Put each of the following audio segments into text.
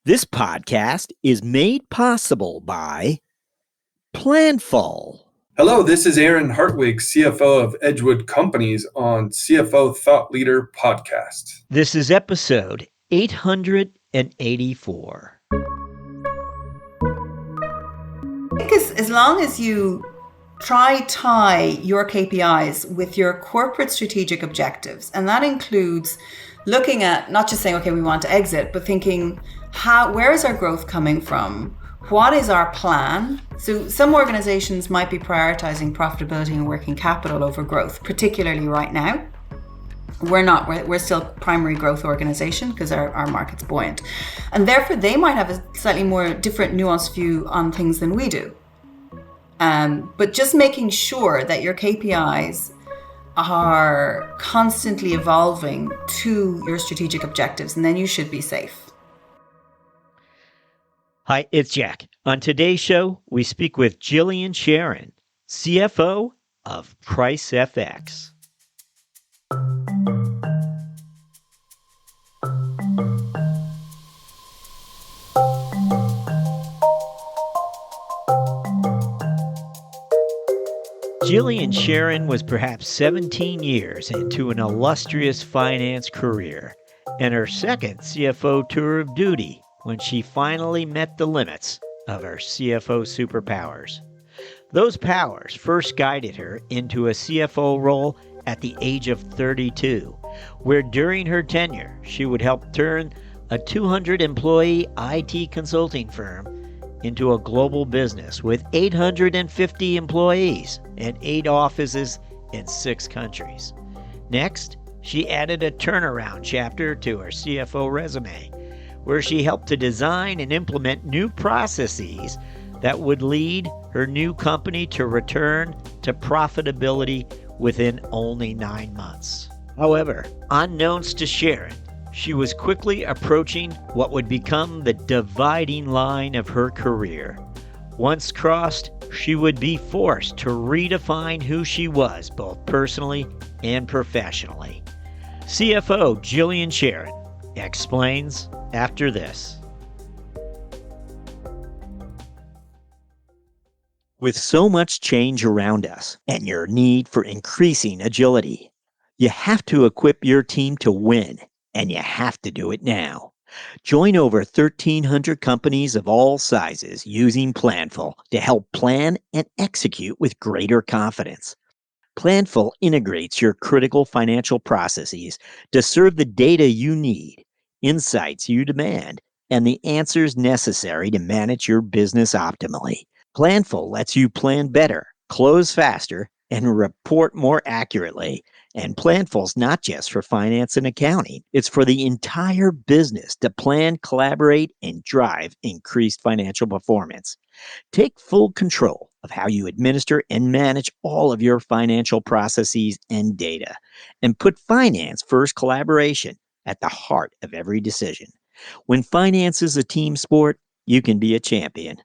This podcast is made possible by Planful. Hello, this is Aaron Hartwig, CFO of Edgewood Companies on CFO Thought Leader Podcast. This is episode 884. I think as long as you tie your KPIs with your corporate strategic objectives, and that includes looking at not just saying, okay, we want to exit, but thinking, where is our growth coming from? What is our plan? So some organizations might be prioritizing profitability and working capital over growth, particularly right now. We're not. We're still a primary growth organization because our market's buoyant. And therefore, they might have a slightly more different nuanced view on things than we do. But just making sure that your KPIs are constantly evolving to your strategic objectives, and then you should be safe. Hi, it's Jack. On today's show, we speak with Gillian Sheeran, CFO of Pricefx. Gillian Sheeran was perhaps 17 years into an illustrious finance career and her second CFO tour of duty when she finally met the limits of her CFO superpowers. Those powers first guided her into a CFO role at the age of 32, where during her tenure she would help turn a 200-employee IT consulting firm into a global business with 850 employees and 8 offices in 6 countries. Next, she added a turnaround chapter to her CFO resume, where she helped to design and implement new processes that would lead her new company to return to profitability within only 9 months. However, unknowns to Sheeran, she was quickly approaching what would become the dividing line of her career. Once crossed, she would be forced to redefine who she was, both personally and professionally. CFO Gillian Sheeran explains after this. With so much change around us and your need for increasing agility, you have to equip your team to win, and you have to do it now. Join over 1,300 companies of all sizes using Planful to help plan and execute with greater confidence. Planful integrates your critical financial processes to serve the data you need, insights you demand, and the answers necessary to manage your business optimally. Planful lets you plan better, close faster, and report more accurately. And Planful's not just for finance and accounting. It's for the entire business to plan, collaborate, and drive increased financial performance. Take full control of how you administer and manage all of your financial processes and data, and put finance first collaboration at the heart of every decision. When finance is a team sport, you can be a champion.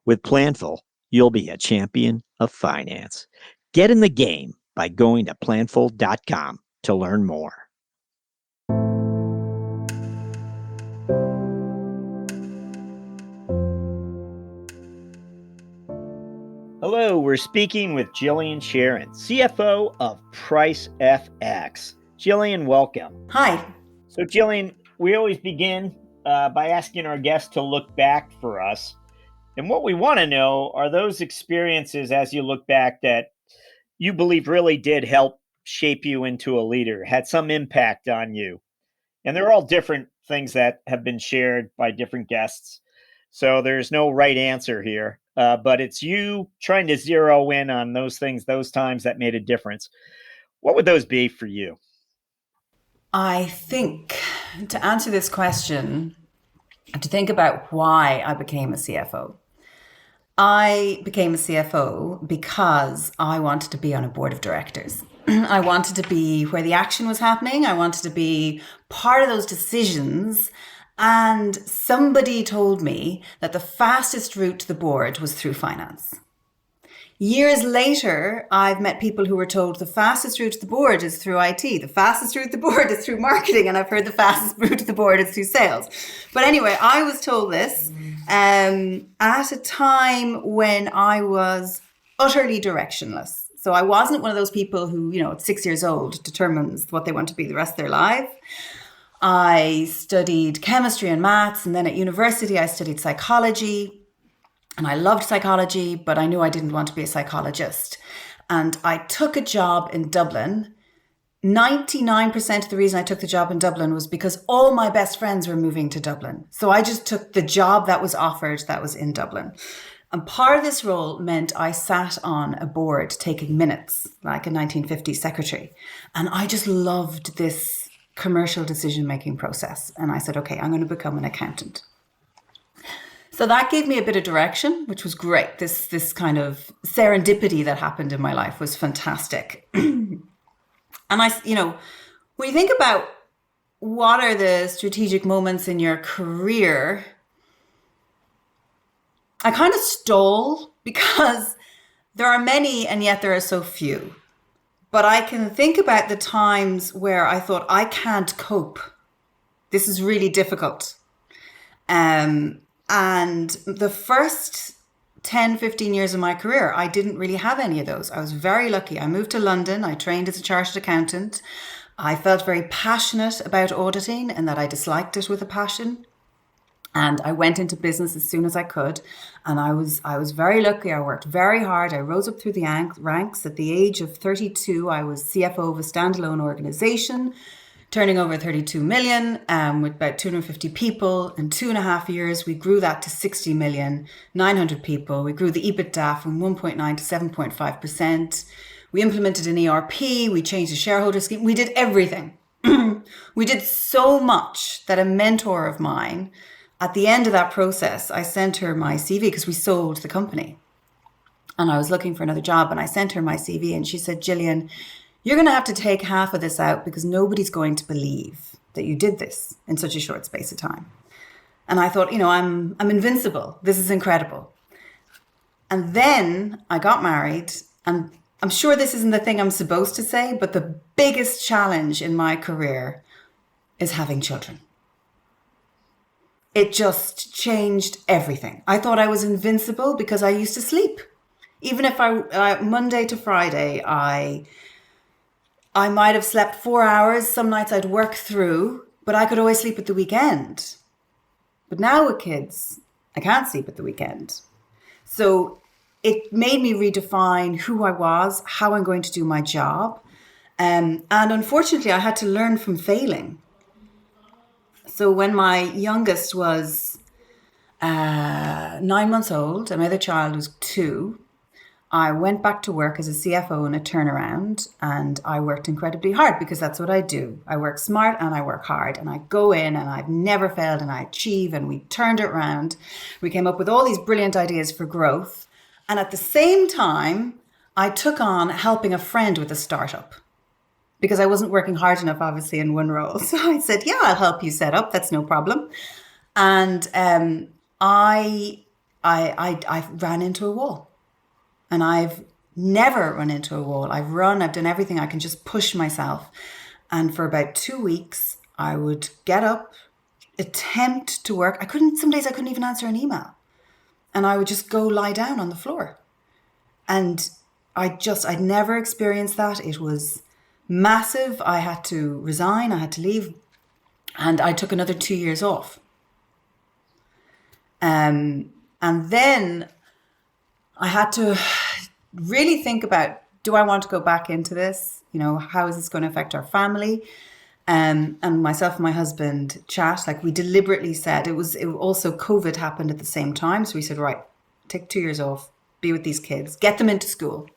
With Planful, you'll be a champion of finance. Get in the game by going to planful.com to learn more. Hello, we're speaking with Gillian Sheeran, CFO of Pricefx. Gillian, welcome. Hi. So Gillian, we always begin by asking our guests to look back for us. And what we want to know are those experiences as you look back that you believe really did help shape you into a leader, had some impact on you. And they're all different things that have been shared by different guests. So there's no right answer here, but it's you trying to zero in on those things, those times that made a difference. What would those be for you? I think to answer this question, to think about why I became a CFO. I became a CFO because I wanted to be on a board of directors. I wanted to be where the action was happening. I wanted to be part of those decisions. And somebody told me that the fastest route to the board was through finance. Years later, I've met people who were told the fastest route to the board is through IT. The fastest route to the board is through marketing. And I've heard the fastest route to the board is through sales. But anyway, I was told this at a time when I was utterly directionless. So I wasn't one of those people who, at 6 years old, determines what they want to be the rest of their life. I studied chemistry and maths. And then at university, I studied psychology. And I loved psychology, but I knew I didn't want to be a psychologist. And I took a job in Dublin. 99% of the reason I took the job in Dublin was because all my best friends were moving to Dublin. So I just took the job that was offered that was in Dublin. And part of this role meant I sat on a board taking minutes, like a 1950s secretary. And I just loved this commercial decision-making process. And I said, okay, I'm going to become an accountant. So that gave me a bit of direction, which was great. This kind of serendipity that happened in my life was fantastic. And when you think about what are the strategic moments in your career, I kind of stole because there are many and yet there are so few. But I can think about the times where I thought, I can't cope. This is really difficult. And the first 10, 15 years of my career, I didn't really have any of those. I was very lucky. I moved to London. I trained as a chartered accountant. I felt very passionate about auditing and that I disliked it with a passion. And I went into business as soon as I could. And I was very lucky. I worked very hard. I rose up through the ranks. At the age of 32, I was CFO of a standalone organization, turning over 32 million with about 250 people. In 2.5 years, we grew that to 60 million, 900 people. We grew the EBITDA from 1.9 to 7.5%. We implemented an ERP. We changed the shareholder scheme. We did everything. We did so much that a mentor of mine, at the end of that process, I sent her my CV because we sold the company. And I was looking for another job and I sent her my CV and she said, Gillian, you're going to have to take half of this out because nobody's going to believe that you did this in such a short space of time. And I thought, I'm invincible. This is incredible. And then I got married, and I'm sure this isn't the thing I'm supposed to say, but the biggest challenge in my career is having children. It just changed everything. I thought I was invincible because I used to sleep. Even if Monday to Friday, I might have slept 4 hours. Some nights I'd work through, but I could always sleep at the weekend. But now with kids, I can't sleep at the weekend. So it made me redefine who I was, how I'm going to do my job. And unfortunately, I had to learn from failing. So when my youngest was 9 months old and my other child was 2, I went back to work as a CFO in a turnaround, and I worked incredibly hard because that's what I do. I work smart and I work hard, and I go in and I've never failed and I achieve, and we turned it around. We came up with all these brilliant ideas for growth. And at the same time, I took on helping a friend with a startup because I wasn't working hard enough, obviously, in one role. So I said, yeah, I'll help you set up. That's no problem. And I ran into a wall. And I've never run into a wall. I've done everything. I can just push myself. And for about 2 weeks, I would get up, attempt to work. Some days I couldn't even answer an email. And I would just go lie down on the floor. And I'd never experienced that. It was massive. I had to resign. I had to leave. And I took another 2 years off. And then I had to really think about, do I want to go back into this? How is this going to affect our family? And myself and my husband chat, like we deliberately said, it also COVID happened at the same time. So we said, right, take 2 years off, be with these kids, get them into school.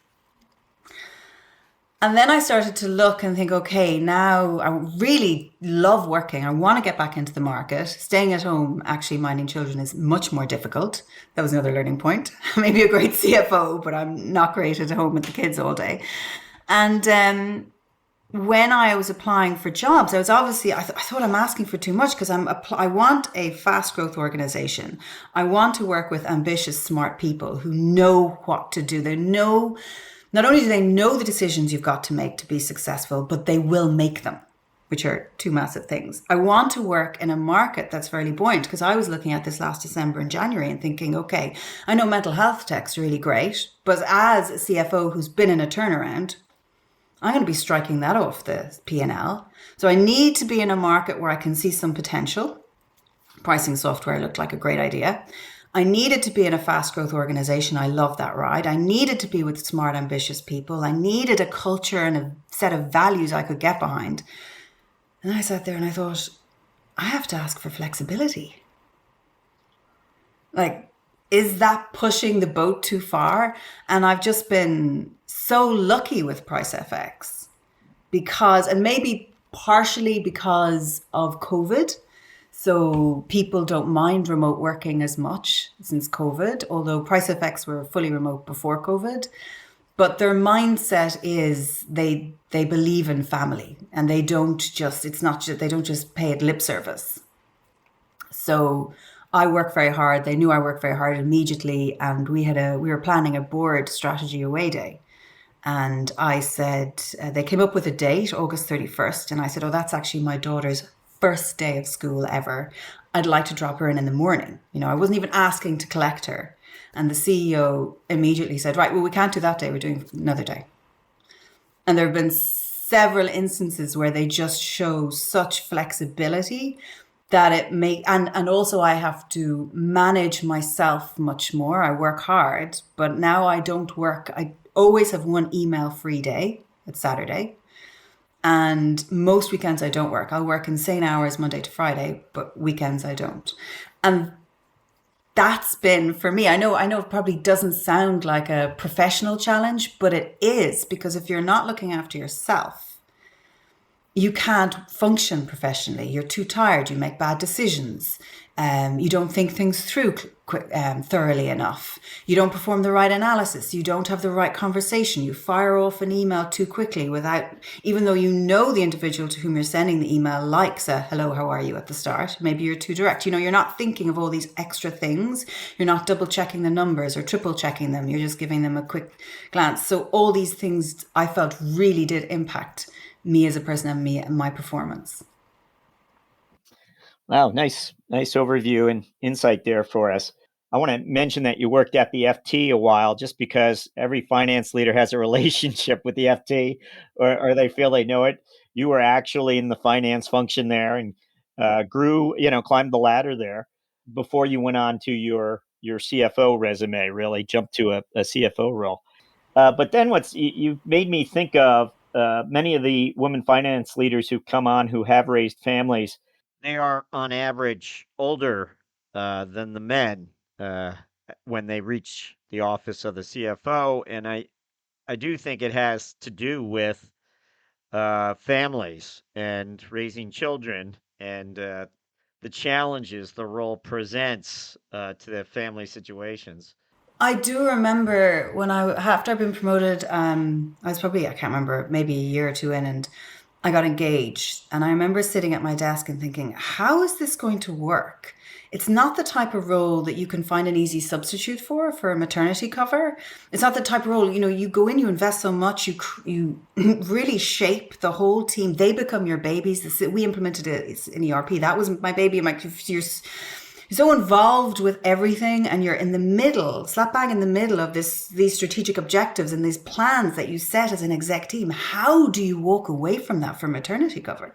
And then I started to look and think, okay, now I really love working. I want to get back into the market. Staying at home, actually minding children, is much more difficult. That was another learning point. Maybe a great CFO, but I'm not great at home with the kids all day. And when I was applying for jobs, I was obviously, I thought I'm asking for too much because I want a fast growth organization. I want to work with ambitious, smart people who know what to do. They know, not only do they know the decisions you've got to make to be successful, but they will make them, which are two massive things. I want to work in a market that's fairly buoyant, because I was looking at this last December and January and thinking, okay, I know mental health tech's really great, but as a CFO who's been in a turnaround, I'm going to be striking that off the P&L. So I need to be in a market where I can see some potential. Pricing software looked like a great idea. I needed to be in a fast growth organization. I love that ride. I needed to be with smart, ambitious people. I needed a culture and a set of values I could get behind. And I sat there and I thought, I have to ask for flexibility. Like, is that pushing the boat too far? And I've just been so lucky with Pricefx because, and maybe partially because of COVID. So people don't mind remote working as much since COVID, although Pricefx were fully remote before COVID. But their mindset is they believe in family, and they don't just, it's not just, they don't just pay it lip service. So I work very hard. They knew I worked very hard immediately, and we were planning a board strategy away day. And I said, they came up with a date, August 31st. And I said, oh, that's actually my daughter's first day of school ever. I'd like to drop her in the morning. You know, I wasn't even asking to collect her. And the CEO immediately said, right, well, we can't do that day. We're doing another day. And there have been several instances where they just show such flexibility that it and also I have to manage myself much more. I work hard, but now I don't work. I always have one email free day. It's Saturday. And most weekends I don't work. I'll work insane hours Monday to Friday, but weekends I don't. And that's been, for me, I know it probably doesn't sound like a professional challenge, but it is, because if you're not looking after yourself, you can't function professionally. You're too tired. You make bad decisions. You don't think things through thoroughly enough. You don't perform the right analysis. You don't have the right conversation. You fire off an email too quickly even though you know the individual to whom you're sending the email likes a hello, how are you at the start. Maybe you're too direct. You know, you're not thinking of all these extra things. You're not double checking the numbers or triple checking them. You're just giving them a quick glance. So all these things I felt really did impact me as a person and me and my performance. Wow, nice overview and insight there for us. I want to mention that you worked at the FT a while, just because every finance leader has a relationship with the FT, or they feel they know it. You were actually in the finance function there and grew, climbed the ladder there before you went on to your CFO resume, really jumped to a CFO role. But then you made me think of many of the women finance leaders who come on who have raised families. They are on average older than the men when they reach the office of the CFO. And I do think it has to do with families and raising children and the challenges the role presents to their family situations. I do remember when after I'd been promoted, I was probably, I can't remember, maybe a year or two in, and I got engaged. And I remember sitting at my desk and thinking, how is this going to work? It's not the type of role that you can find an easy substitute for a maternity cover. It's not the type of role, you go in, you invest so much, you really shape the whole team. They become your babies. We implemented it in ERP. That was my baby. You're so involved with everything, and you're in the middle, slap bang in the middle of these strategic objectives and these plans that you set as an exec team. How do you walk away from that for maternity cover?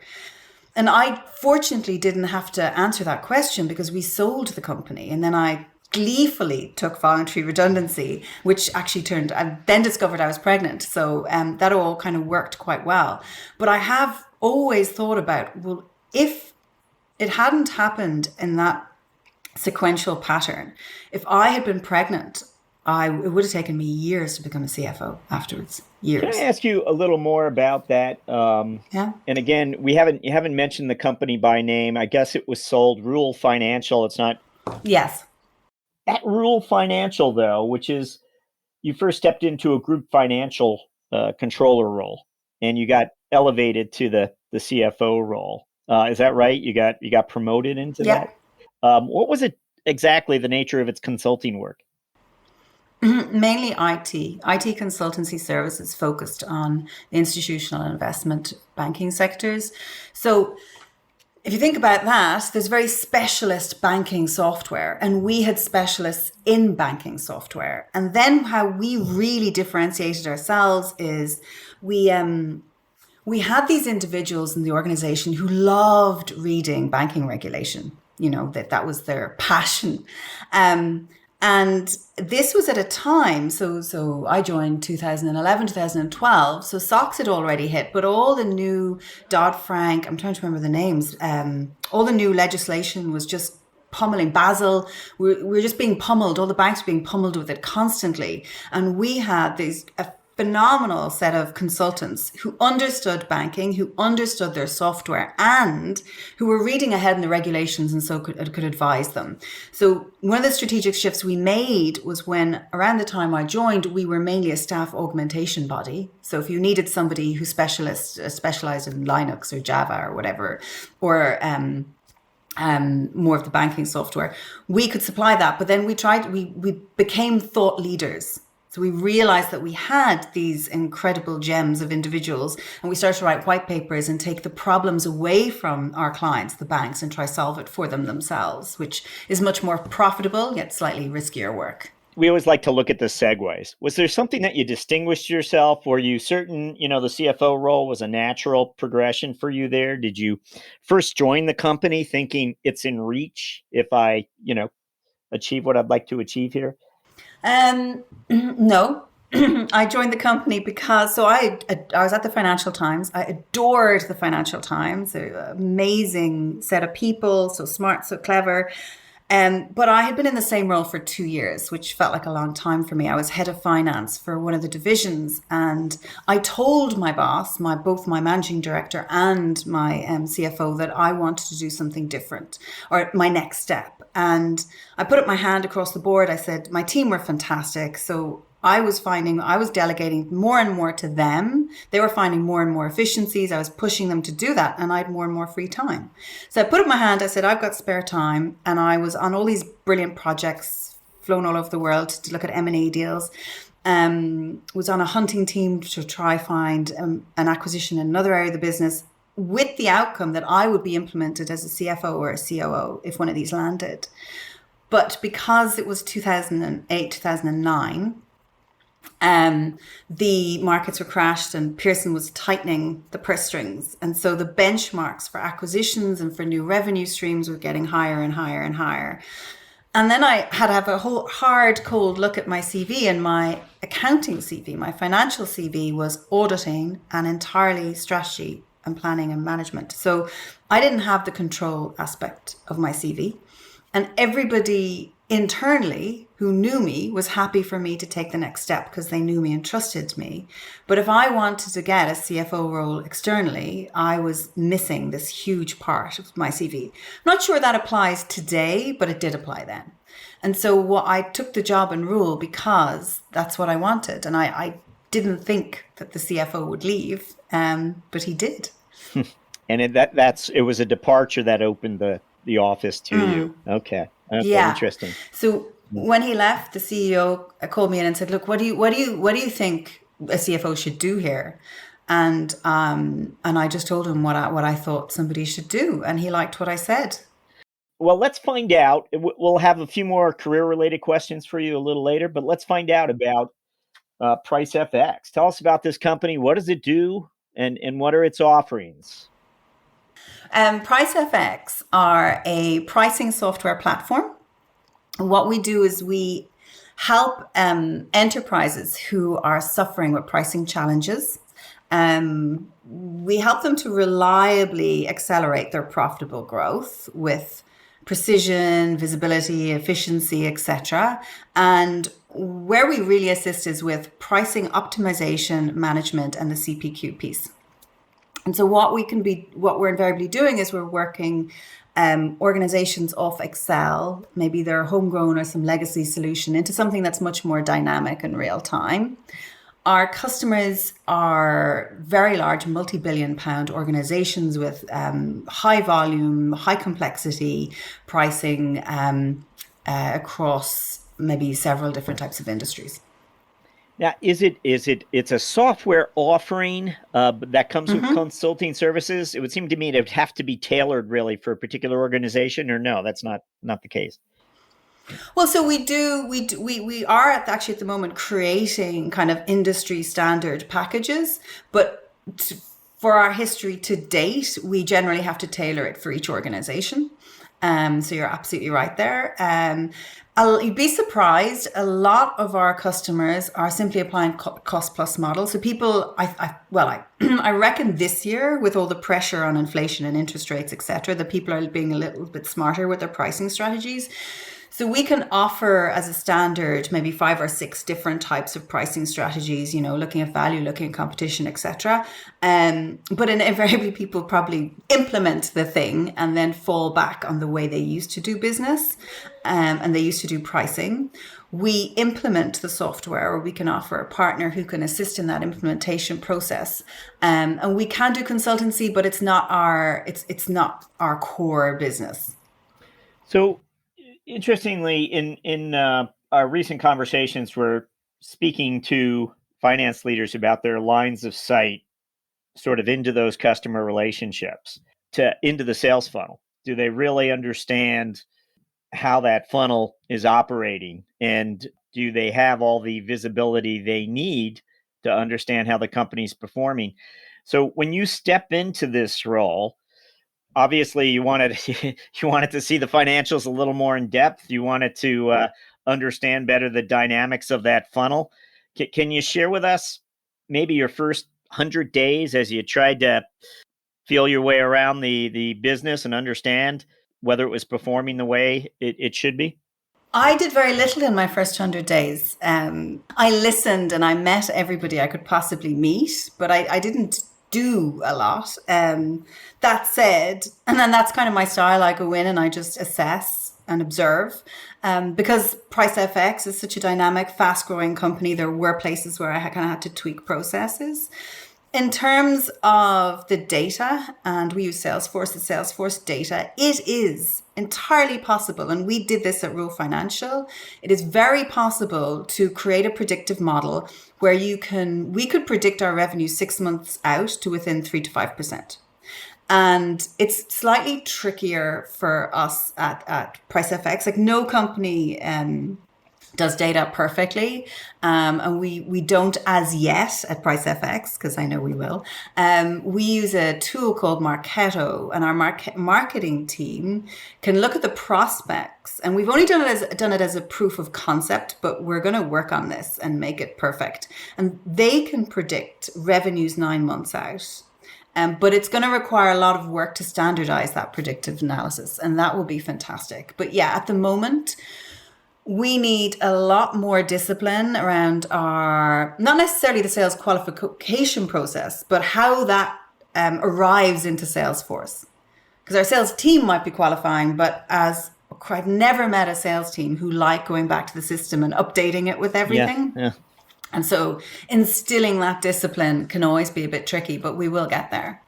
And I fortunately didn't have to answer that question, because we sold the company, and then I gleefully took voluntary redundancy, which actually I then discovered I was pregnant. So that all kind of worked quite well. But I have always thought about, well, if it hadn't happened in that sequential pattern, if I had been pregnant, it would have taken me years to become a CFO afterwards. Years. Can I ask you a little more about that? Yeah. And again, you haven't mentioned the company by name. I guess it was sold, Rule Financial. It's not. Yes. That Rule Financial, though, which is, you first stepped into a group financial controller role. and you got elevated to the CFO role. Is that right? You got promoted into that? What was it exactly the nature of its consulting work? Mainly IT consultancy services focused on the institutional and investment banking sectors. So if you think about that, there's very specialist banking software, and we had specialists in banking software. And then how we really differentiated ourselves is we had these individuals in the organization who loved reading banking regulation. That was their passion. And this was at a time, so I joined 2011, 2012, so SOX had already hit, but all the new Dodd-Frank, I'm trying to remember the names, all the new legislation was just pummeling. Basel, we're just being pummeled, all the banks were being pummeled with it constantly. And we had a phenomenal set of consultants who understood banking, who understood their software, and who were reading ahead in the regulations and so could advise them. So one of the strategic shifts we made was when, around the time I joined, we were mainly a staff augmentation body. So if you needed somebody who specialized in Linux or Java or whatever, or more of the banking software, we could supply that. But then we became thought leaders. So we realized that we had these incredible gems of individuals, and we started to write white papers and take the problems away from our clients, the banks, and try solve it for them themselves, which is much more profitable, yet slightly riskier work. We always like to look at the segues. Was there something that you distinguished yourself? Were you certain, the CFO role was a natural progression for you there? Did you first join the company thinking it's in reach if I, achieve what I'd like to achieve here? No, I joined the company because, I was at the Financial Times. I adored the Financial Times, an amazing set of people, so smart, so clever. But I had been in the same role for 2 years, which felt like a long time for me. I was head of finance for one of the divisions, and I told my boss, both my managing director and my CFO, that I wanted to do something different, or my next step. And I put up my hand across the board. I said, my team were fantastic. So I was delegating more and more to them. They were finding more and more efficiencies. I was pushing them to do that, and I had more and more free time. So I put up my hand. I said, I've got spare time. And I was on all these brilliant projects, flown all over the world to look at M&A deals. Was on a hunting team to try find an acquisition in another area of the business, with the outcome that I would be implemented as a CFO or a COO if one of these landed. But because it was 2008, 2009, the markets were crashed and Pearson was tightening the purse strings. And so the benchmarks for acquisitions and for new revenue streams were getting higher and higher and higher. And then I had to have a whole hard, cold look at my CV, and my accounting CV, my financial CV was auditing and entirely strategy and planning and management. So I didn't have the control aspect of my CV. And everybody internally who knew me was happy for me to take the next step because they knew me and trusted me. But if I wanted to get a CFO role externally, I was missing this huge part of my CV. I'm not sure that applies today, but it did apply then. And so I took the job in Rule because that's what I wanted. And I didn't think that the CFO would leave, but he did. And it was a departure that opened the office to you. Okay. Yeah. Interesting. So when he left, the CEO called me in and said, "Look, what do you think a CFO should do here?" And I just told him what I thought somebody should do, and he liked what I said. Well, let's find out. We'll have a few more career-related questions for you a little later, but let's find out about Pricefx. Tell us about this company. What does it do, and what are its offerings? Pricefx are a pricing software platform. What we do is we help enterprises who are suffering with pricing challenges. We help them to reliably accelerate their profitable growth with precision, visibility, efficiency, etc. And where we really assist is with pricing optimization, management, and the CPQ piece. And so what we're invariably doing is we're working organizations off Excel, maybe they're homegrown or some legacy solution, into something that's much more dynamic and real time. Our customers are very large, multi-billion pound organizations with high volume, high complexity pricing across maybe several different types of industries. Now, it's a software offering that comes with consulting services? It would seem to me it would have to be tailored really for a particular organization, or no, that's not the case. Well, so we are actually at the moment creating kind of industry standard packages, but for our history to date, we generally have to tailor it for each organization. So you're absolutely right there. You'd be surprised. A lot of our customers are simply applying cost plus models. So people, I reckon this year with all the pressure on inflation and interest rates, etc., that people are being a little bit smarter with their pricing strategies. So we can offer as a standard maybe 5 or 6 different types of pricing strategies, looking at value, looking at competition, etc. But invariably people probably implement the thing and then fall back on the way they used to do business and they used to do pricing. We implement the software, or we can offer a partner who can assist in that implementation process. And we can do consultancy, but it's not our core business. So interestingly, in our recent conversations, we're speaking to finance leaders about their lines of sight sort of into those customer relationships, into the sales funnel. Do they really understand how that funnel is operating? And do they have all the visibility they need to understand how the company's performing? So when you step into this role, obviously you wanted to see the financials a little more in depth. You wanted to understand better the dynamics of that funnel. Can you share with us maybe your first 100 days as you tried to feel your way around the business and understand whether it was performing the way it should be? I did very little in my first 100 days. I listened and I met everybody I could possibly meet, but I didn't do a lot. That said, and then that's kind of my style. I go in and I just assess and observe. Because Pricefx is such a dynamic, fast-growing company, there were places where I kind of had to tweak processes. In terms of the data, and we use Salesforce, the Salesforce data, it is entirely possible, and we did this at Rule Financial, it is very possible to create a predictive model where we could predict our revenue 6 months out to within 3 to 5%. And it's slightly trickier for us at Pricefx. Like no company does data perfectly. And we don't as yet at Pricefx, because I know we will. We use a tool called Marketo, and our marketing team can look at the prospects. And we've only done it as a proof of concept, but we're going to work on this and make it perfect. And they can predict revenues 9 months out. But it's going to require a lot of work to standardize that predictive analysis, and that will be fantastic. But yeah, at the moment, we need a lot more discipline around our, not necessarily the sales qualification process, but how that arrives into Salesforce. Because our sales team might be qualifying, but I've never met a sales team who like going back to the system and updating it with everything. Yeah. And so instilling that discipline can always be a bit tricky, but we will get there.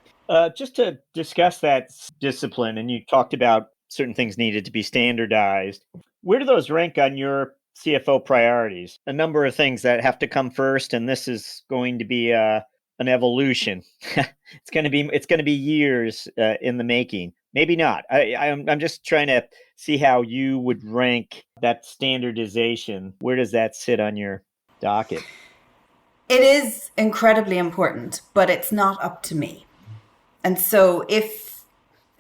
Just to discuss that discipline, and you talked about certain things needed to be standardized. Where do those rank on your CFO priorities? A number of things that have to come first, and this is going to be an evolution. It's going to be years in the making. Maybe not. I'm just trying to see how you would rank that standardization. Where does that sit on your docket? It is incredibly important, but it's not up to me. And so if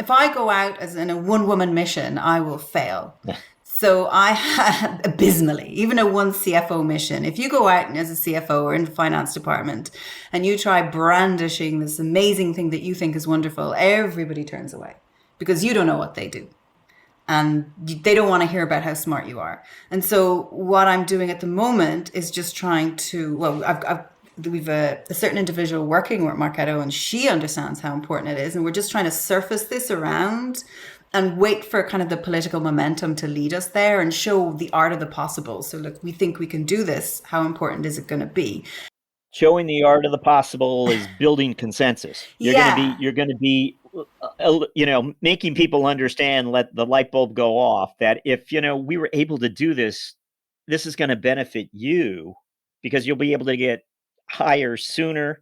I go out as in a one-woman mission, I will fail. So I had abysmally, even a one CFO mission. If you go out as a CFO or in the finance department and you try brandishing this amazing thing that you think is wonderful, everybody turns away because you don't know what they do. And they don't want to hear about how smart you are. And so what I'm doing at the moment is just trying to, we've a certain individual working with Marketo, and she understands how important it is. And we're just trying to surface this around and wait for kind of the political momentum to lead us there and show the art of the possible. So look, we think we can do this. How important is it going to be? Showing the art of the possible is building consensus. You're going to be, making people understand, let the light bulb go off, that if, we were able to do this, this is going to benefit you because you'll be able to get higher sooner.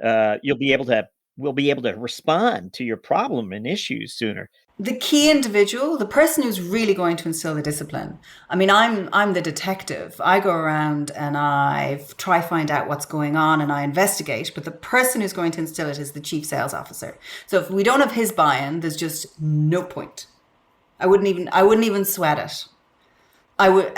We'll be able to respond to your problem and issues sooner. The key individual, the person who's really going to instill the discipline. I mean, I'm the detective. I go around and I try find out what's going on and I investigate, but the person who's going to instill it is the chief sales officer. So if we don't have his buy-in, there's just no point. I wouldn't even sweat it. I would,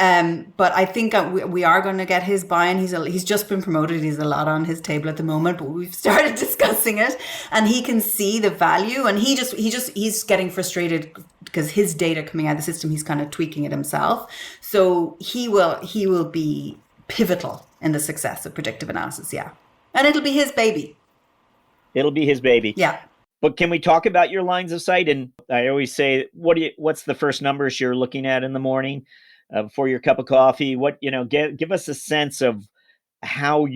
but I think we are going to get his buy-in. He's just been promoted. He's a lot on his table at the moment, but we've started discussing it, and he can see the value. And he's getting frustrated because his data coming out of the system, he's kind of tweaking it himself. So he will be pivotal in the success of predictive analysis. Yeah, and it'll be his baby. It'll be his baby. Yeah. But can we talk about your lines of sight? And I always say, what's the first numbers you're looking at in the morning? Before your cup of coffee, give us a sense of how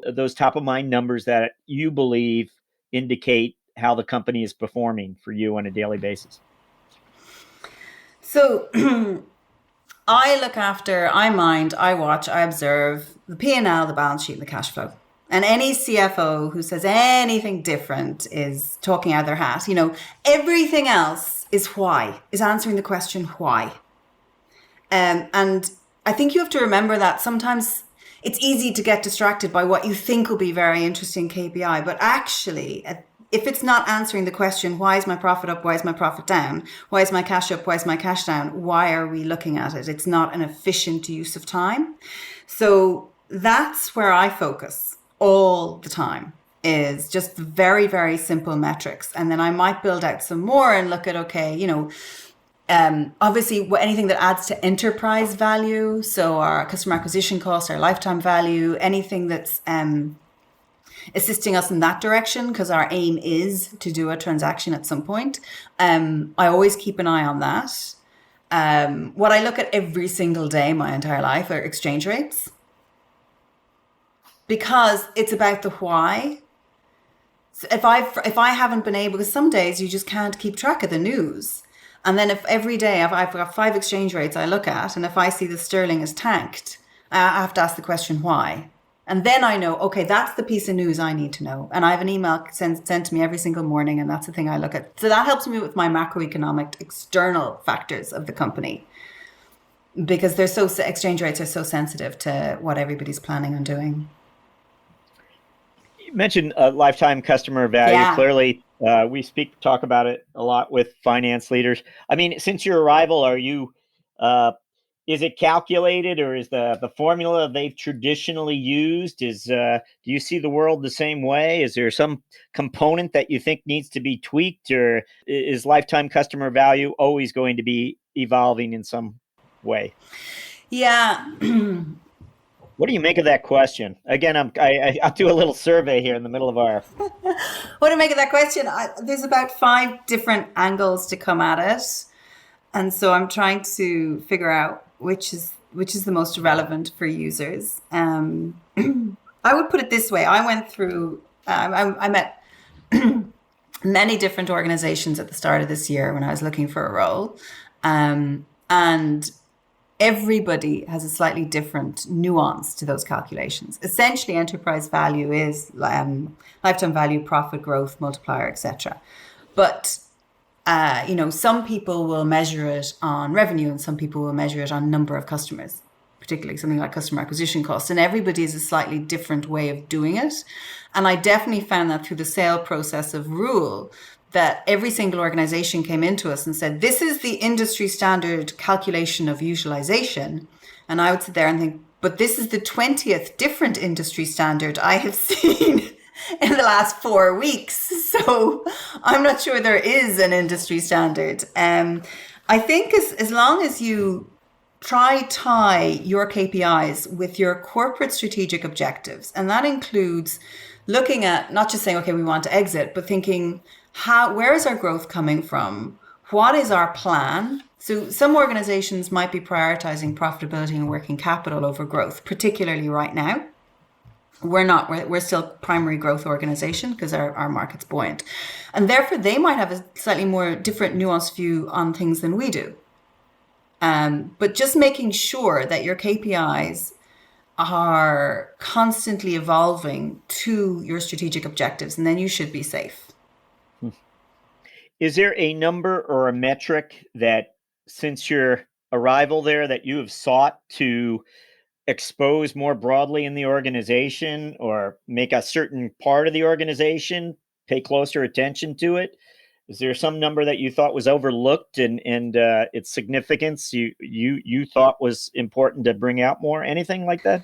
those top of mind numbers that you believe indicate how the company is performing for you on a daily basis. So I look after, I watch, I observe the P&L, the balance sheet, and the cash flow. And any CFO who says anything different is talking out of their hat. Everything else is answering the question why. And I think you have to remember that sometimes it's easy to get distracted by what you think will be very interesting KPI. But actually, if it's not answering the question, why is my profit up? Why is my profit down? Why is my cash up? Why is my cash down? Why are we looking at it? It's not an efficient use of time. So that's where I focus all the time, is just very, very simple metrics. And then I might build out some more and look at, obviously anything that adds to enterprise value, so our customer acquisition cost, our lifetime value, anything that's assisting us in that direction, because our aim is to do a transaction at some point. I always keep an eye on that. What I look at every single day my entire life are exchange rates, because it's about the why. So if I haven't been able, because some days you just can't keep track of the news. And then if every day I've got 5 exchange rates I look at, and if I see the sterling is tanked, I have to ask the question why. And then I know, okay, that's the piece of news I need to know. And I have an email sent to me every single morning, and that's the thing I look at. So that helps me with my macroeconomic external factors of the company, because exchange rates are so sensitive to what everybody's planning on doing. You mentioned lifetime customer value. Yeah. Clearly, we talk about it a lot with finance leaders. I mean, since your arrival, are you, is it calculated, or is the formula they've traditionally used? Do you see the world the same way? Is there some component that you think needs to be tweaked, or is lifetime customer value always going to be evolving in some way? Yeah. What do you make of that question? Again, I'll do a little survey here in the middle of our... What do you make of that question? There's about 5 different angles to come at it. And so I'm trying to figure out which is the most relevant for users. I would put it this way. I went through, I met many different organizations at the start of this year when I was looking for a role. And everybody has a slightly different nuance to those calculations. Essentially, enterprise value is lifetime value, profit growth, multiplier, etc. But some people will measure it on revenue, and some people will measure it on number of customers, particularly something like customer acquisition cost. And everybody has a slightly different way of doing it. And I definitely found that through the sale process of Rule, that every single organization came into us and said, this is the industry standard calculation of utilization. And I would sit there and think, but this is the 20th different industry standard I have seen in the last 4 weeks. So I'm not sure there is an industry standard. I think as long as you tie your KPIs with your corporate strategic objectives, and that includes looking at not just saying, okay, we want to exit, but thinking, where is our growth coming from? What is our plan? So some organizations might be prioritizing profitability and working capital over growth, particularly right now. We're not. We're still primary growth organization because our market's buoyant. And therefore, they might have a slightly more different nuanced view on things than we do. But just making sure that your KPIs are constantly evolving to your strategic objectives, and then you should be safe. Is there a number or a metric that, since your arrival there, that you have sought to expose more broadly in the organization, or make a certain part of the organization pay closer attention to it? Is there some number that you thought was overlooked and its significance you thought was important to bring out more? Anything like that?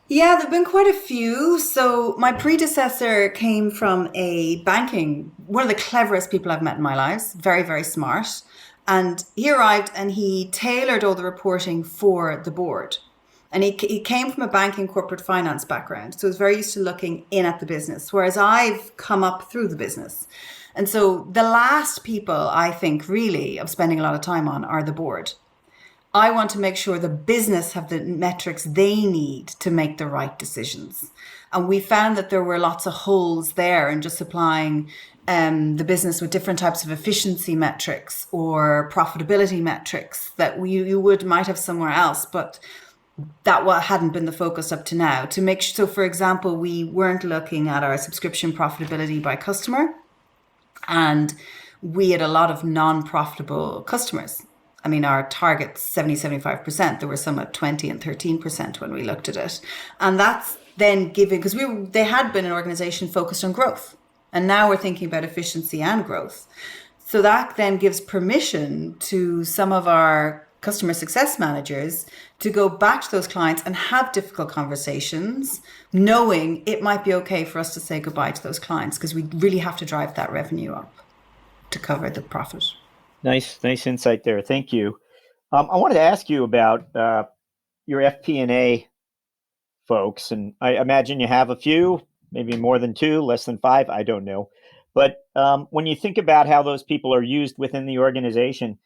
Yeah, there've been quite a few. So my predecessor came from a banking, one of the cleverest people I've met in my life, very, very smart. And he arrived and he tailored all the reporting for the board. And he came from a banking corporate finance background. So he was very used to looking in at the business, whereas I've come up through the business. And so the last people I think really of spending a lot of time on are the board. I want to make sure the business have the metrics they need to make the right decisions. And we found that there were lots of holes there in just supplying the business with different types of efficiency metrics or profitability metrics that you might have somewhere else, but that hadn't been the focus up to now. To make so, for example, we weren't looking at our subscription profitability by customer, and we had a lot of non-profitable customers. I mean, our target's 75%. There were some at 20 and 13% when we looked at it. And that's then giving, because they had been an organization focused on growth. And now we're thinking about efficiency and growth. So that then gives permission to some of our customer success managers to go back to those clients and have difficult conversations, knowing it might be okay for us to say goodbye to those clients, because we really have to drive that revenue up to cover the profit. Nice insight there. Thank you. I wanted to ask you about your FP&A folks, and I imagine you have a few, maybe more than 2, less than 5, I don't know. But when you think about how those people are used within the organization,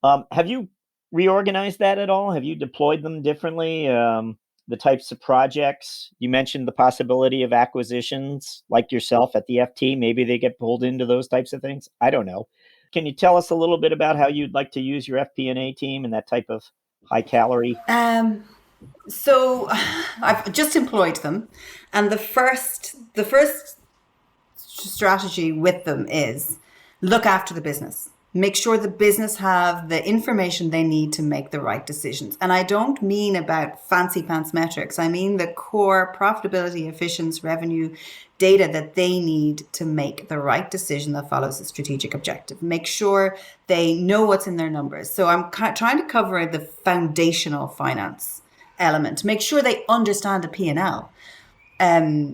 have you reorganized that at all? Have you deployed them differently? The types of projects, you mentioned the possibility of acquisitions like yourself at the FT, maybe they get pulled into those types of things. I don't know. Can you tell us a little bit about how you'd like to use your FP&A team and that type of high calorie? So I've just employed them, and the first strategy with them is look after the business. Make sure the business have the information they need to make the right decisions. And I don't mean about fancy pants metrics. I mean the core profitability, efficiency, revenue data that they need to make the right decision that follows the strategic objective. Make sure they know what's in their numbers. So I'm trying to cover the foundational finance element. Make sure they understand a P&L.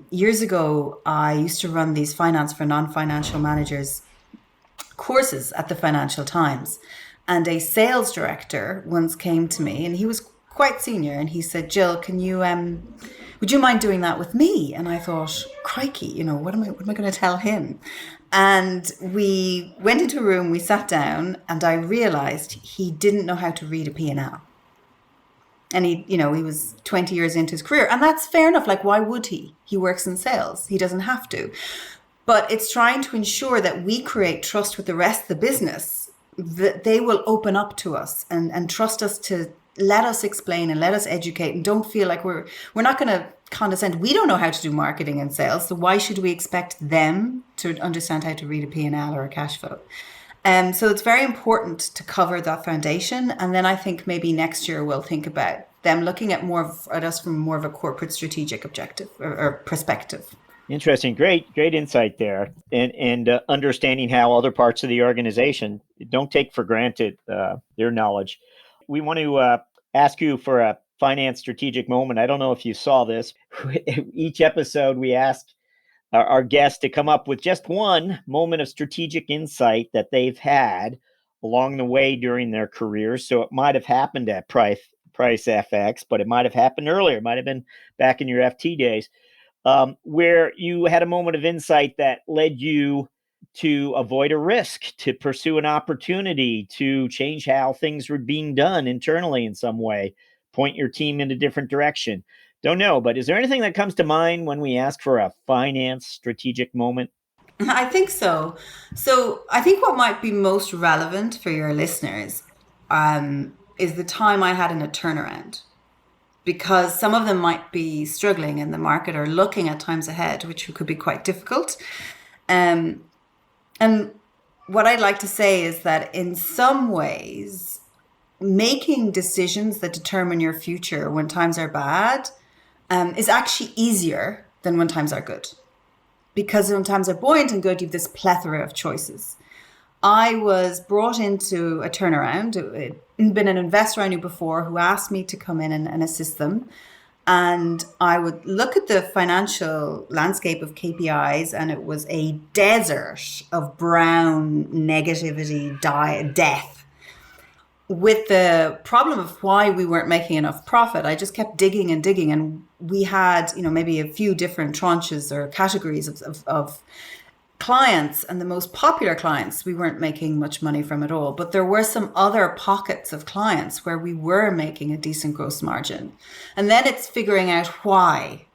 Years ago, I used to run these finance for non-financial managers courses at the Financial Times, and a sales director once came to me, and he was quite senior, and he said, "Jill, can you would you mind doing that with me?" And I thought, crikey, what am I going to tell him? And we went into a room, we sat down, and I realized he didn't know how to read a P&L. And he was 20 years into his career, and that's fair enough. Like, why would he? He works in sales. He doesn't have to. But it's trying to ensure that we create trust with the rest of the business, that they will open up to us and trust us to let us explain and let us educate, and don't feel like we're not going to condescend. We don't know how to do marketing and sales, so why should we expect them to understand how to read a P&L or a cash flow? So it's very important to cover that foundation. And then I think maybe next year we'll think about them looking at us from more of a corporate strategic objective or perspective. Interesting. Great insight there. And understanding how other parts of the organization don't take for granted their knowledge. We want to ask you for a finance strategic moment. I don't know if you saw this. Each episode, we ask our guests to come up with just one moment of strategic insight that they've had along the way during their careers. So it might have happened at Pricefx, but it might have happened earlier. It might have been back in your FT days. Where you had a moment of insight that led you to avoid a risk, to pursue an opportunity, to change how things were being done internally in some way, point your team in a different direction. Don't know, but is there anything that comes to mind when we ask for a finance strategic moment? I think so. So I think what might be most relevant for your listeners is the time I had in a turnaround, because some of them might be struggling in the market or looking at times ahead, which could be quite difficult. And what I'd like to say is that in some ways, making decisions that determine your future when times are bad is actually easier than when times are good. Because when times are buoyant and good, you have this plethora of choices. I was brought into a turnaround. It had been an investor I knew before who asked me to come in and assist them. And I would look at the financial landscape of KPIs, and it was a desert of brown negativity, death. With the problem of why we weren't making enough profit, I just kept digging and digging. And we had, maybe a few different tranches or categories of clients, and the most popular clients, we weren't making much money from at all. But there were some other pockets of clients where we were making a decent gross margin. And then it's figuring out why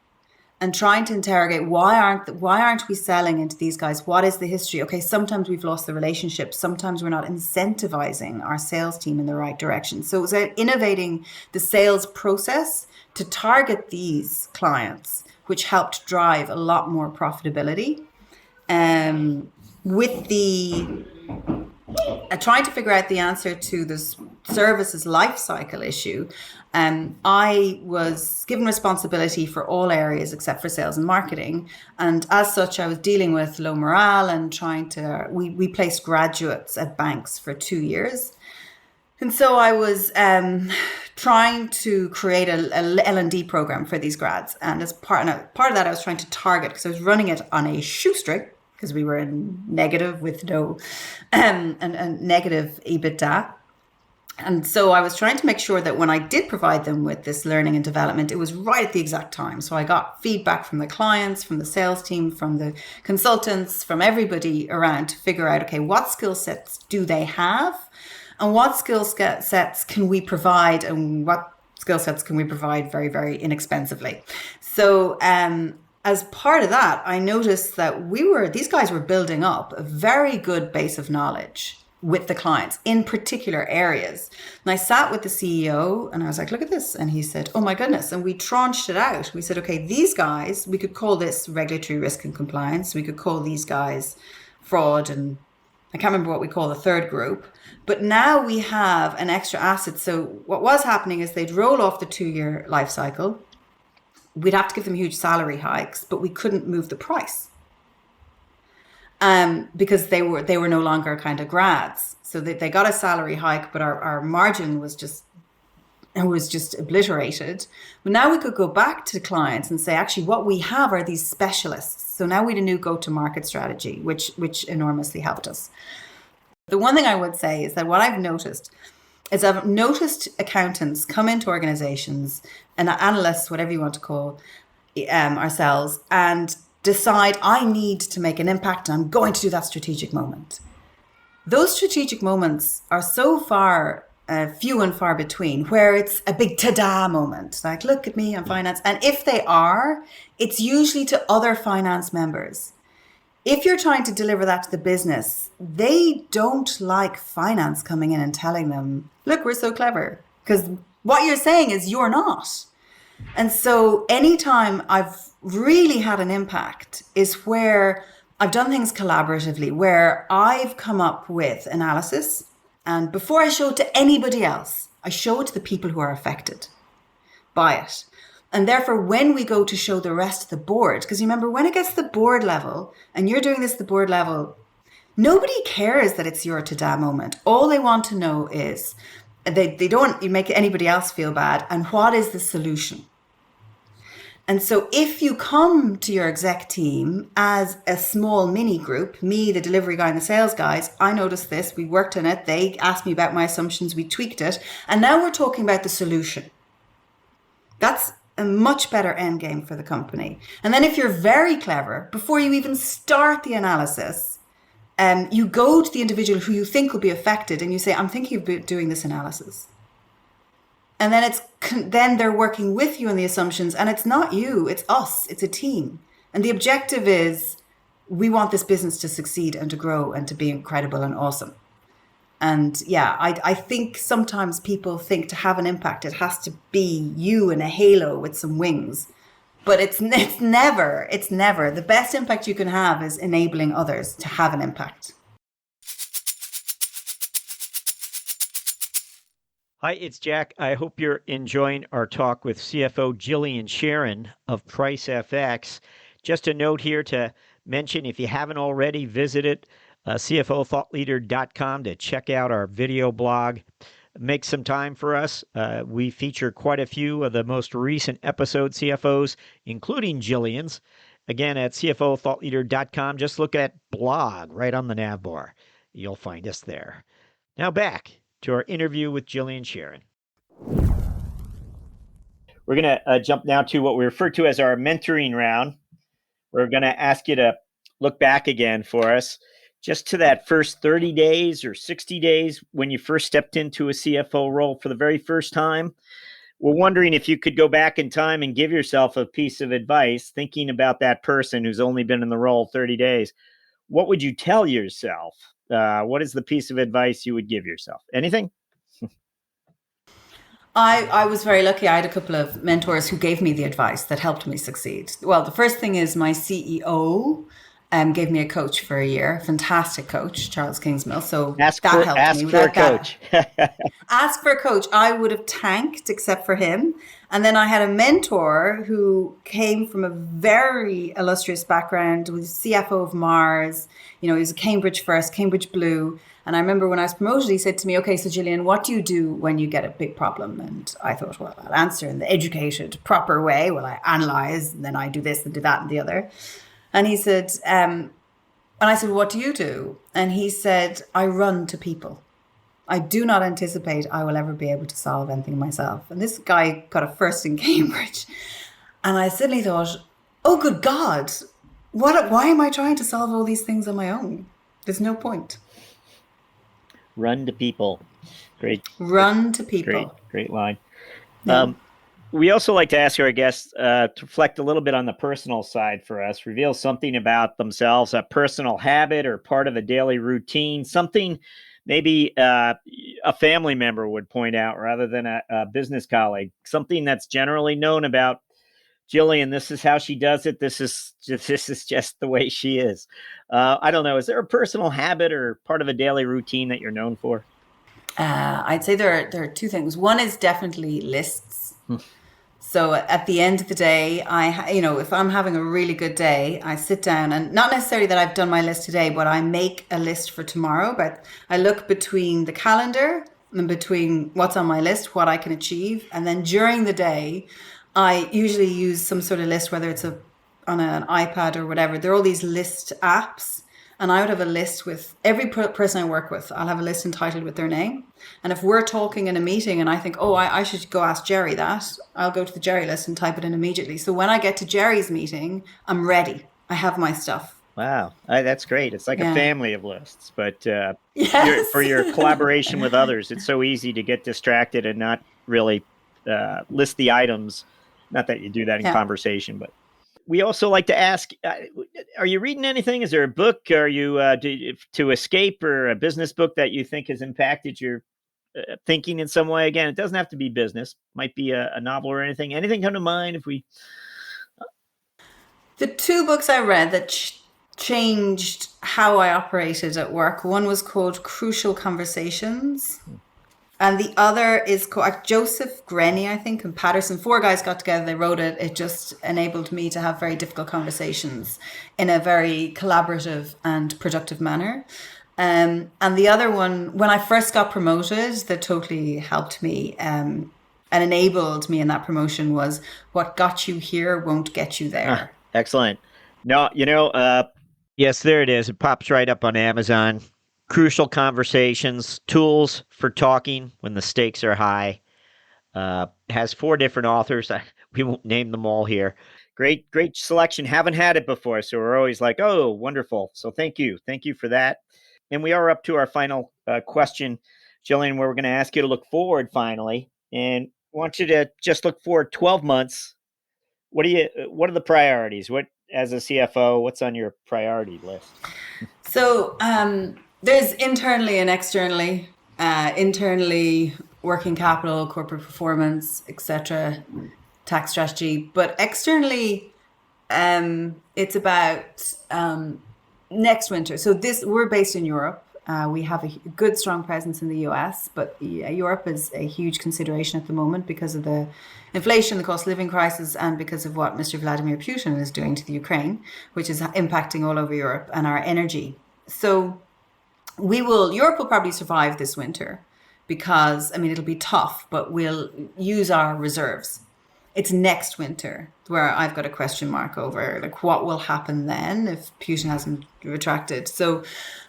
and trying to interrogate why aren't we selling into these guys? What is the history? Okay, sometimes we've lost the relationship. Sometimes we're not incentivizing our sales team in the right direction. So it was innovating the sales process to target these clients, which helped drive a lot more profitability. With the trying to figure out the answer to this services life cycle issue, I was given responsibility for all areas except for sales and marketing. And as such, I was dealing with low morale and we placed graduates at banks for 2 years. And so I was trying to create a L&D program for these grads. And as part of that, I was trying to target, because I was running it on a shoestring, because we were in negative with no and negative EBITDA. And so I was trying to make sure that when I did provide them with this learning and development, it was right at the exact time. So I got feedback from the clients, from the sales team, from the consultants, from everybody around to figure out, okay, what skill sets do they have? And what skill sets can we provide? And what skill sets can we provide very, very inexpensively? So as part of that, I noticed that these guys were building up a very good base of knowledge with the clients in particular areas. And I sat with the CEO and I was like, look at this. And he said, oh my goodness. And we tranched it out. We said, okay, these guys, we could call this regulatory risk and compliance. We could call these guys fraud. And I can't remember what we call the third group. But now we have an extra asset. So what was happening is they'd roll off the 2-year life cycle. We'd have to give them huge salary hikes, but we couldn't move the price. Because they were no longer kind of grads. So they got a salary hike, but our margin was just obliterated. But now we could go back to clients and say, actually, what we have are these specialists. So now we had a new go-to-market strategy, which enormously helped us. The one thing I would say is that what I've noticed accountants come into organizations, and analysts, whatever you want to call ourselves, and decide, I need to make an impact and I'm going to do that strategic moment. Those strategic moments are so far few and far between, where it's a big ta-da moment, like, look at me, I'm finance. And if they are, it's usually to other finance members. If you're trying to deliver that to the business, they don't like finance coming in and telling them, look, we're so clever. Because what you're saying is you're not. And so anytime I've really had an impact is where I've done things collaboratively, where I've come up with analysis, and before I show it to anybody else, I show it to the people who are affected by it. And therefore, when we go to show the rest of the board, because you remember, when it gets to the board level, and you're doing this at the board level, nobody cares that it's your ta-da moment. All they want to know is they don't make anybody else feel bad, and what is the solution? And so if you come to your exec team as a small mini group, me, the delivery guy and the sales guys, I noticed this, we worked on it, they asked me about my assumptions, we tweaked it, and now we're talking about the solution. That's a much better end game for the company. And then if you're very clever, before you even start the analysis, you go to the individual who you think will be affected and you say, I'm thinking of doing this analysis. And then then they're working with you on the assumptions, and it's not you, it's us, it's a team. And the objective is we want this business to succeed and to grow and to be incredible and awesome. And yeah, I think sometimes people think to have an impact, it has to be you in a halo with some wings. But it's never. The best impact you can have is enabling others to have an impact. Hi, it's Jack. I hope you're enjoying our talk with CFO Gillian Sheeran of Pricefx. Just a note here to mention, if you haven't already visited CFOthoughtleader.com to check out our video blog, make some time for us. We feature quite a few of the most recent episode CFOs, including Gillian's. Again, at CFOthoughtleader.com, just look at blog right on the nav bar. You'll find us there. Now back to our interview with Gillian Sheeran. We're going to jump now to what we refer to as our mentoring round. We're going to ask you to look back again for us, just to that first 30 days or 60 days when you first stepped into a CFO role for the very first time. We're wondering if you could go back in time and give yourself a piece of advice, thinking about that person who's only been in the role 30 days. What would you tell yourself? What is the piece of advice you would give yourself? Anything? I was very lucky. I had a couple of mentors who gave me the advice that helped me succeed. Well, the first thing is my CEO gave me a coach for a year, fantastic coach, Charles Kingsmill. So ask for a coach. Ask for a coach. I would have tanked except for him. And then I had a mentor who came from a very illustrious background, was CFO of Mars. He was a Cambridge first, Cambridge Blue. And I remember when I was promoted, he said to me, okay, so Gillian, what do you do when you get a big problem? And I thought, well, I'll answer in the educated, proper way. Well, I analyze, and then I do this and do that and the other. And he said, and I said, what do you do? And he said, I run to people. I do not anticipate I will ever be able to solve anything myself. And this guy got a first in Cambridge. And I suddenly thought, oh, good God, why am I trying to solve all these things on my own? There's no point. Run to people. Great. Run to people. Great line. Yeah. We also like to ask our guests to reflect a little bit on the personal side for us, reveal something about themselves, a personal habit or part of a daily routine, something maybe a family member would point out rather than a business colleague, something that's generally known about Gillian. This is how she does it. This is just the way she is. I don't know. Is there a personal habit or part of a daily routine that you're known for? I'd say there are two things. One is definitely lists. So at the end of the day, if I'm having a really good day, I sit down, and not necessarily that I've done my list today, but I make a list for tomorrow. But I look between the calendar and between what's on my list, what I can achieve. And then during the day, I usually use some sort of list, whether it's on an iPad or whatever. There are all these list apps. And I would have a list with every person I work with. I'll have a list entitled with their name. And if we're talking in a meeting and I think, oh, I should go ask Jerry that, I'll go to the Jerry list and type it in immediately. So when I get to Jerry's meeting, I'm ready. I have my stuff. Wow. That's great. It's like a family of lists. But yes. for your collaboration with others, it's so easy to get distracted and not really list the items. Not that you do that in conversation, but. We also like to ask, are you reading anything? Is there a book? Are you to escape, or a business book that you think has impacted your thinking in some way? Again, it doesn't have to be business. Might be a novel or anything. Anything come to mind if we... The two books I read that changed how I operated at work. One was called Crucial Conversations. And the other is called Joseph Grenny, I think, and Patterson. 4 guys got together, they wrote it. It just enabled me to have very difficult conversations in a very collaborative and productive manner. And the other one, when I first got promoted, that totally helped me and enabled me in that promotion was What Got You Here Won't Get You There. Excellent. No, yes, there it is. It pops right up on Amazon. Crucial Conversations, Tools for Talking When the Stakes Are High. Has 4 different authors. We won't name them all here. Great selection. Haven't had it before, so we're always like, oh, wonderful. So thank you for that. And we are up to our final question, Gillian, where we're going to ask you to look forward finally. And want you to just look forward 12 months. What are the priorities? What, as a CFO, what's on your priority list? So there's internally and externally. Internally, working capital, corporate performance, etc., tax strategy. But externally, it's about next winter. So we're based in Europe. We have a good, strong presence in the US, but Europe is a huge consideration at the moment because of the inflation, the cost of living crisis, and because of what Mr. Vladimir Putin is doing to the Ukraine, which is impacting all over Europe and our energy. So Europe will probably survive this winter because, it'll be tough, but we'll use our reserves. It's next winter where I've got a question mark over, like, what will happen then if Putin hasn't retracted. So,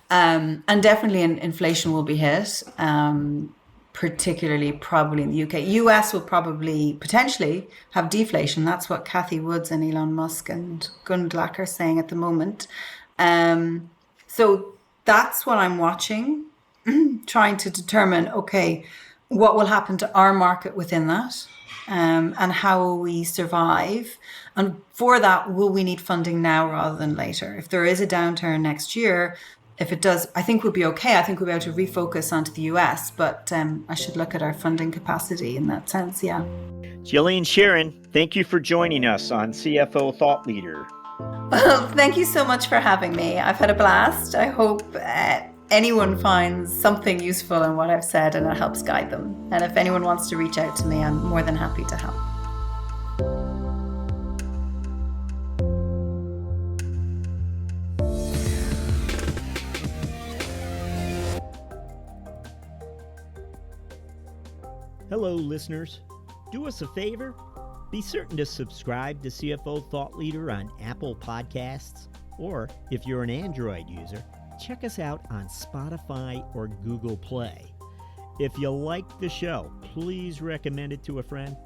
and definitely inflation will be hit, particularly probably in the UK. US will probably potentially have deflation. That's what Cathy Woods and Elon Musk and Gundlach are saying at the moment. So that's what I'm watching, trying to determine, okay, what will happen to our market within that, and how will we survive? And for that, will we need funding now rather than later? If there is a downturn next year, if it does, I think we'll be okay. I think we'll be able to refocus onto the US, but I should look at our funding capacity in that sense, yeah. Gillian Sheeran, thank you for joining us on CFO Thought Leader. Well, thank you so much for having me. I've had a blast. I hope anyone finds something useful in what I've said and it helps guide them. And if anyone wants to reach out to me, I'm more than happy to help. Hello, listeners. Do us a favor. Be certain to subscribe to CFO Thought Leader on Apple Podcasts, or if you're an Android user, check us out on Spotify or Google Play. If you like the show, please recommend it to a friend.